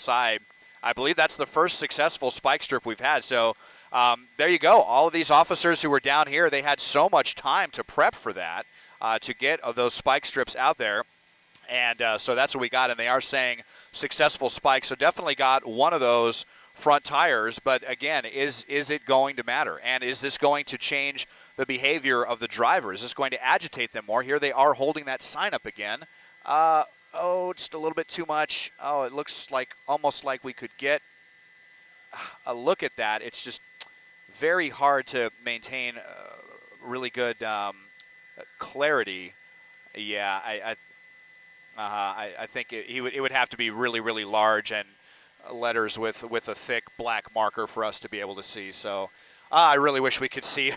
side. I believe that's the first successful spike strip we've had. So there you go. All of these officers who were down here, they had so much time to prep for that, to get those spike strips out there. And so that's what we got. And they are saying successful spike. So definitely got one of those front tires. But again, is it going to matter? And is this going to change the behavior of the driver? Is this going to agitate them more? Here they are holding that sign up again. Oh, just a little bit too much. Oh, it looks like almost like we could get a look at that. It's just very hard to maintain really good clarity. Yeah, I think it would have to be really, really large and letters with a thick black marker for us to be able to see. So I really wish we could see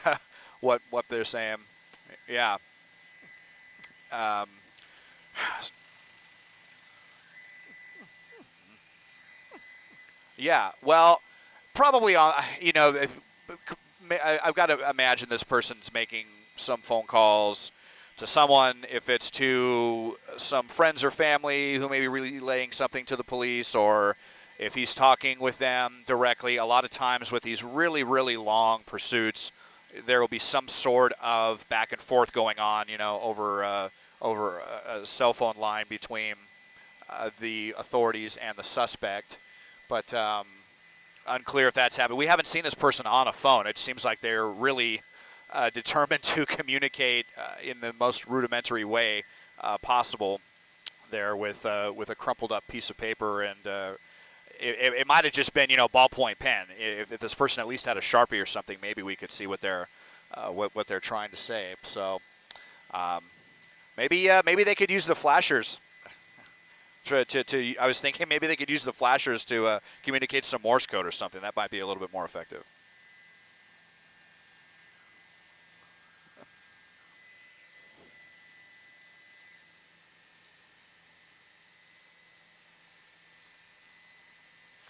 what they're saying. Yeah. Yeah, well, probably on, I've got to imagine this person's making some phone calls to someone, if it's to some friends or family who may be relaying something to the police, or if he's talking with them directly. A lot of times with these really, really long pursuits, there will be some sort of back and forth going on, over a cell phone line between the authorities and the suspect. But unclear if that's happened. We haven't seen this person on a phone. It seems like they're really determined to communicate in the most rudimentary way possible there with a crumpled up piece of paper. And it might have just been, ballpoint pen. If this person at least had a Sharpie or something, maybe we could see what they're trying to say. So maybe they could use the flashers. I was thinking maybe they could use the flashers to communicate some Morse code or something. That might be a little bit more effective.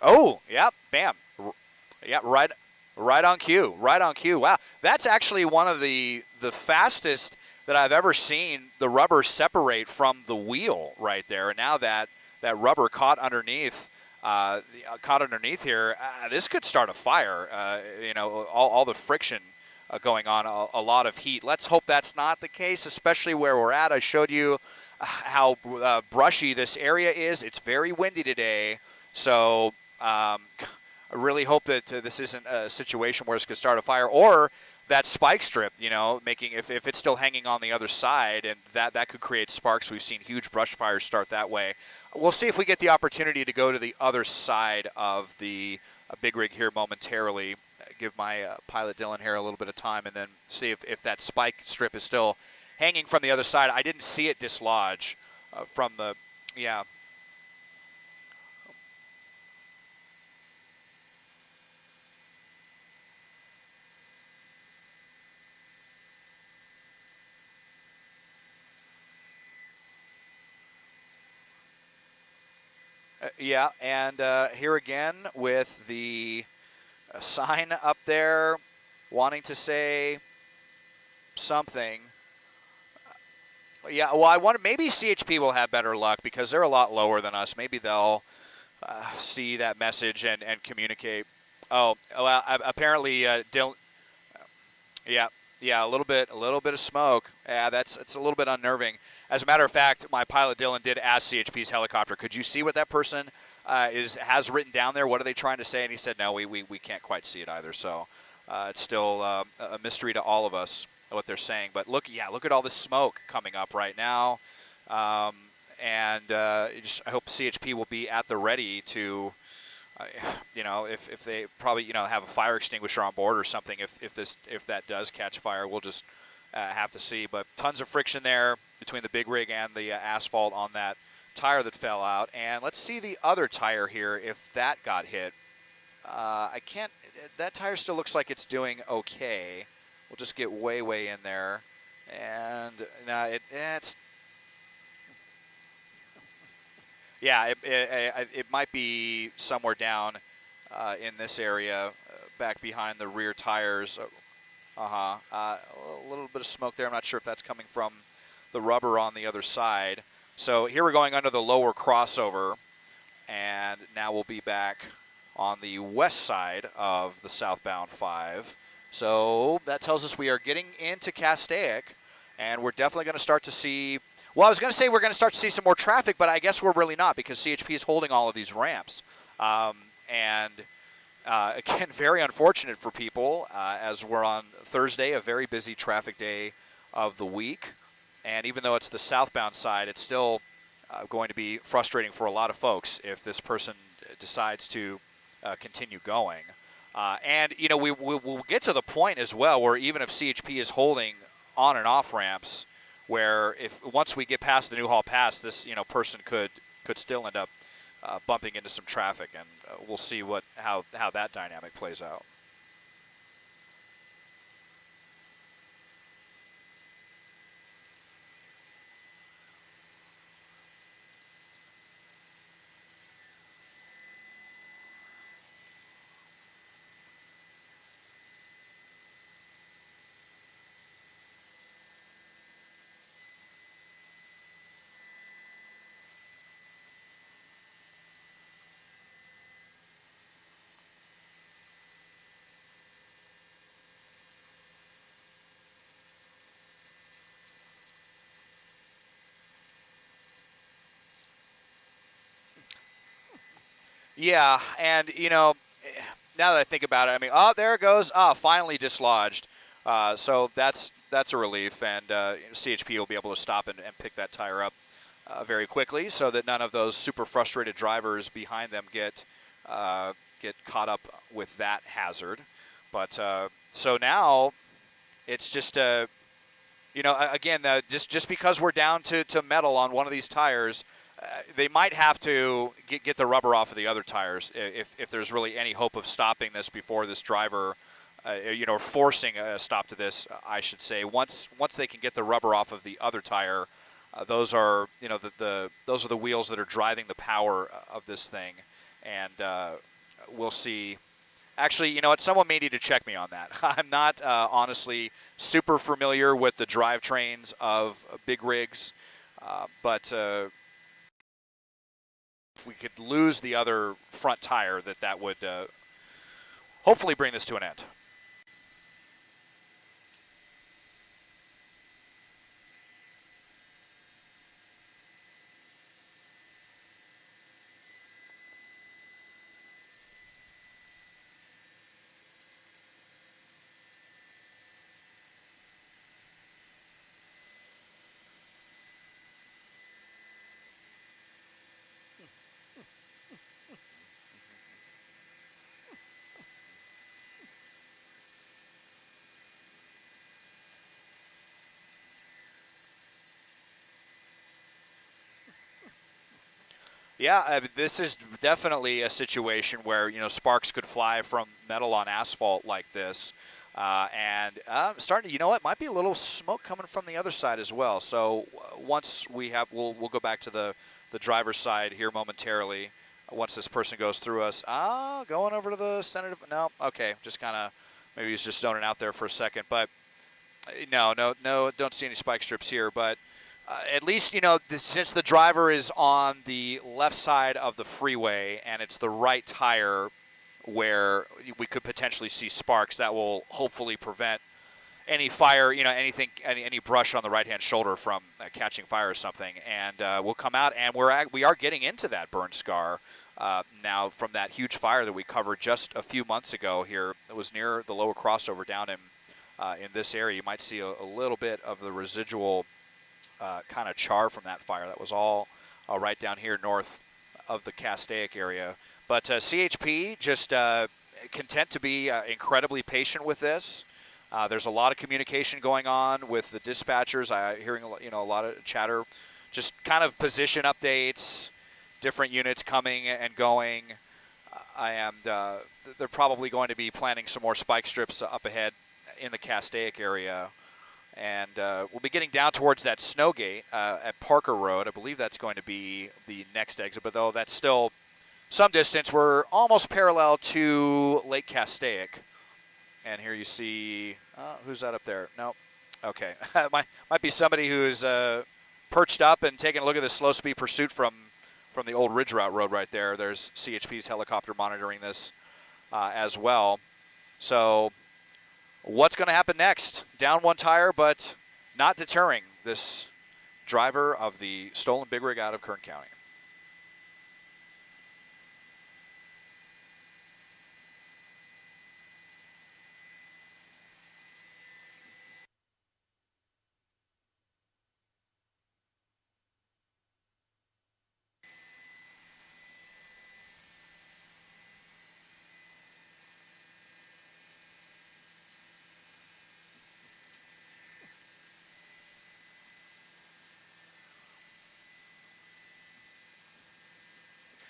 Oh, yeah, bam. Yeah, right on cue. Right on cue. Wow, that's actually one of the fastest that I've ever seen the rubber separate from the wheel right there. And now that rubber caught underneath here, this could start a fire. All the friction going on, a lot of heat. Let's hope that's not the case, especially where we're at. I showed you how brushy this area is. It's very windy today, so I really hope that this isn't a situation where this could start a fire, or that spike strip, making if it's still hanging on the other side, and that could create sparks. We've seen huge brush fires start that way. We'll see if we get the opportunity to go to the other side of the big rig here momentarily. Give my pilot Dylan here a little bit of time, and then see if that spike strip is still hanging from the other side. I didn't see it dislodge from the, yeah. Yeah, and here again with the sign up there wanting to say something. Yeah, well, I wonder, maybe CHP will have better luck because they're a lot lower than us. Maybe they'll see that message and communicate. Oh, well, apparently Dylan. Yeah, a little bit of smoke. Yeah, it's a little bit unnerving. As a matter of fact, my pilot Dylan did ask CHP's helicopter, could you see what that person has written down there? What are they trying to say? And he said, no, we can't quite see it either. So it's still a mystery to all of us what they're saying. But look at all this smoke coming up right now. I hope CHP will be at the ready to, if they probably, have a fire extinguisher on board or something. If that does catch fire, we'll just have to see. But tons of friction there between the big rig and the asphalt on that tire that fell out. And let's see the other tire here, if that got hit. I can't, that tire still looks like it's doing okay. We'll just get way in there. And no, it's, yeah, it might be somewhere down in this area, back behind the rear tires. A little bit of smoke there. I'm not sure if that's coming from the rubber on the other side. So here we're going under the lower crossover. And now we'll be back on the west side of the southbound 5. So that tells us we are getting into Castaic, and we're definitely going to start to see, well, I was going to say we're going to start to see some more traffic, but I guess we're really not because CHP is holding all of these ramps. Again, very unfortunate for people as we're on Thursday, a very busy traffic day of the week. And even though it's the southbound side, it's still going to be frustrating for a lot of folks if this person decides to continue going. And, you know, we'll get to the point as well where even if CHP is holding on and off ramps, where if once we get past the Newhall Pass, this, you know, person could still end up bumping into some traffic, and we'll see how that dynamic plays out. Yeah, and you know, now that I think about it, I mean, oh, there it goes. Ah, finally dislodged. So that's a relief, and CHP will be able to stop and pick that tire up very quickly, so that none of those super frustrated drivers behind them get caught up with that hazard. But so now it's just you know, again, just because we're down to metal on one of these tires, they might have to get the rubber off of the other tires if there's really any hope of stopping this before this driver, you know, forcing a stop to this, I should say. Once they can get the rubber off of the other tire, those are, you know, those are the wheels that are driving the power of this thing, and we'll see. Actually, you know what? Someone may need to check me on that. I'm not honestly super familiar with the drivetrains of big rigs, but if we could lose the other front tire, that would hopefully bring this to an end. Yeah, this is definitely a situation where, you know, sparks could fly from metal on asphalt like this. And starting to, you know what, might be a little smoke coming from the other side as well. So once we have, we'll go back to the driver's side here momentarily. Once this person goes through us. Going over to the center. No, okay, just kind of, maybe he's just zoning out there for a second. But no, don't see any spike strips here. But at least, you know, since the driver is on the left side of the freeway and it's the right tire where we could potentially see sparks, that will hopefully prevent any fire, you know, any brush on the right-hand shoulder from catching fire or something. And we'll come out, and we are getting into that burn scar now from that huge fire that we covered just a few months ago here. It was near the lower crossover down in this area. You might see a little bit of the residual kind of char from that fire. That was all right down here north of the Castaic area. But CHP just content to be incredibly patient with this. There's a lot of communication going on with the dispatchers. Hearing a lot of chatter, just kind of position updates, different units coming and going. They're probably going to be planning some more spike strips up ahead in the Castaic area. And we'll be getting down towards that snow gate at Parker Road. I believe that's going to be the next exit, but though that's still some distance. We're almost parallel to Lake Castaic. And here you see, who's that up there? Nope. Okay. might be somebody who's perched up and taking a look at the slow speed pursuit from from the old Ridge Route Road right there. There's CHP's helicopter monitoring this as well. So what's going to happen next? Down one tire, but not deterring this driver of the stolen big rig out of Kern County.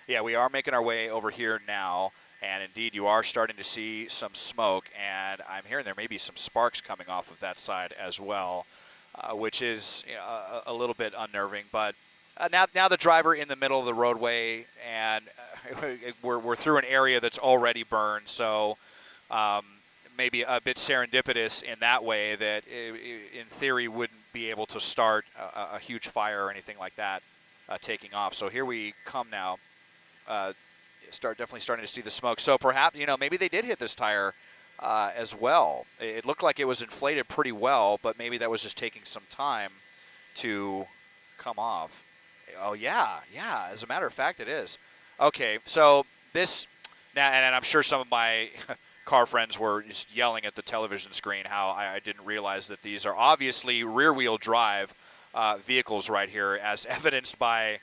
Yeah, we are making our way over here now, and indeed you are starting to see some smoke, and I'm hearing there may be some sparks coming off of that side as well, which is a little bit unnerving. But now the driver in the middle of the roadway, and we're through an area that's already burned, so maybe a bit serendipitous in that way that in theory wouldn't be able to start a huge fire or anything like that taking off. So here we come now. Definitely starting to see the smoke. So perhaps, maybe they did hit this tire as well. It looked like it was inflated pretty well, but maybe that was just taking some time to come off. Oh, yeah. As a matter of fact, it is. Okay, so this, and I'm sure some of my car friends were just yelling at the television screen how I didn't realize that these are obviously rear-wheel drive vehicles right here, as evidenced by,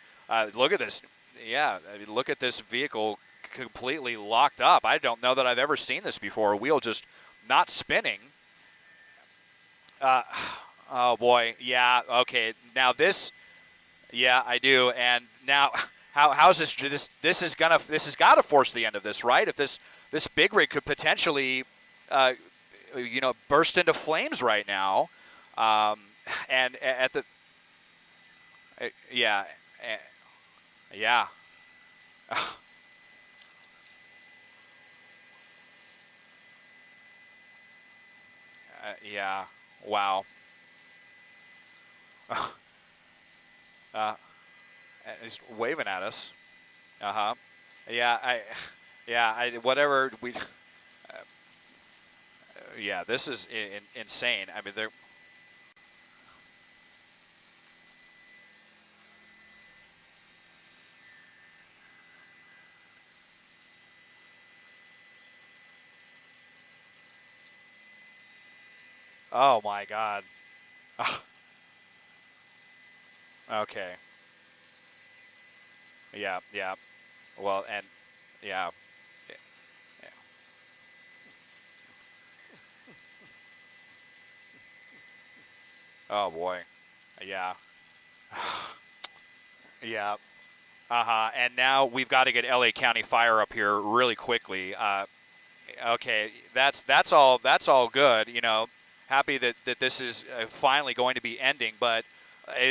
look at this. Yeah, I mean, look at this vehicle completely locked up. I don't know that I've ever seen this before. A wheel just not spinning. Oh boy, yeah. Okay, now this, yeah, I do. And now, how's this? This has got to force the end of this, right? If this big rig could potentially, burst into flames right now, and at the, yeah. Yeah. Yeah. Wow. He's waving at us. Yeah. Whatever we. Yeah. This is insane. I mean, they're. Oh my God. Okay. Yeah. Well, and yeah. Oh boy. Yeah. Yeah. And now we've got to get LA County Fire up here really quickly. Okay, that's all good. Happy that this is finally going to be ending. But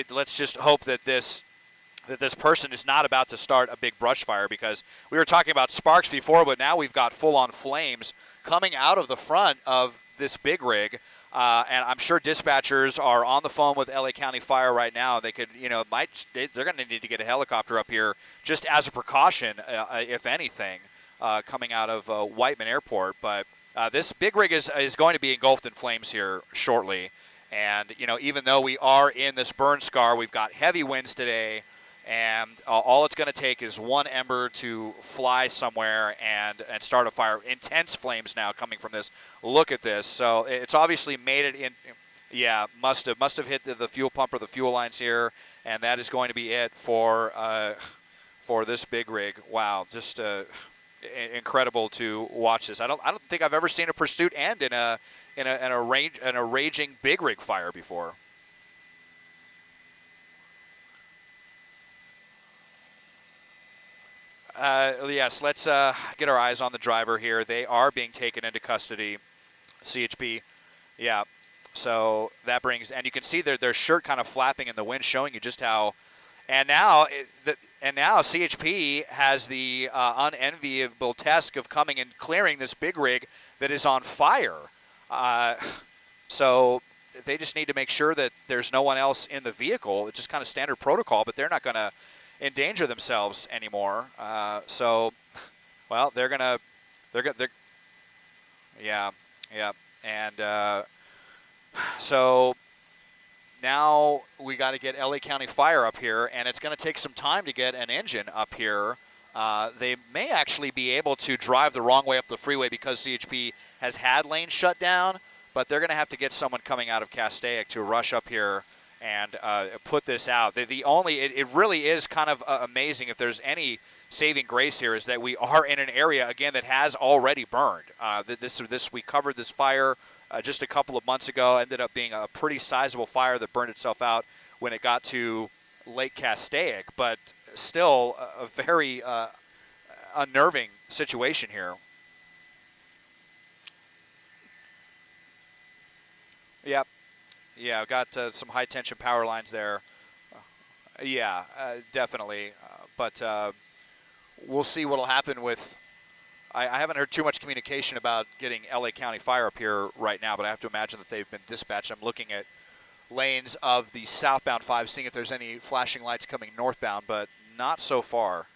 let's just hope that this person is not about to start a big brush fire, because we were talking about sparks before, but now we've got full-on flames coming out of the front of this big rig. And I'm sure dispatchers are on the phone with LA County Fire right now. They could, they're going to need to get a helicopter up here just as a precaution, if anything, coming out of Whiteman Airport. But this big rig is going to be engulfed in flames here shortly. And, even though we are in this burn scar, we've got heavy winds today. And all it's going to take is one ember to fly somewhere and start a fire. Intense flames now coming from this. Look at this. So it's obviously made it in. Yeah, must have hit the fuel pump or the fuel lines here, and that is going to be it for this big rig. Wow, just incredible to watch this. I don't think I've ever seen a pursuit end in a raging big rig fire before. Yes, let's get our eyes on the driver here. They are being taken into custody, CHP. Yeah, so that brings, and you can see their shirt kind of flapping in the wind, showing you just how. And now CHP has the unenviable task of coming and clearing this big rig that is on fire. So they just need to make sure that there's no one else in the vehicle. It's just kind of standard protocol, but they're not going to endanger themselves anymore. So, well, they're gonna, yeah, yeah, and so now we got to get LA County Fire up here, and it's going to take some time to get an engine up here. They may actually be able to drive the wrong way up the freeway because CHP has had lanes shut down, but they're going to have to get someone coming out of Castaic to rush up here and put this out. It really is kind of amazing, if there's any saving grace here, is that we are in an area, again, that has already burned. We covered this fire just a couple of months ago. Ended up being a pretty sizable fire that burned itself out when it got to Lake Castaic, but still a very unnerving situation here. Yep. Yeah, I've got some high-tension power lines there. Yeah, definitely. But we'll see what will happen with... I haven't heard too much communication about getting LA County Fire up here right now, but I have to imagine that they've been dispatched. I'm looking at lanes of the southbound 5, seeing if there's any flashing lights coming northbound, but not so far.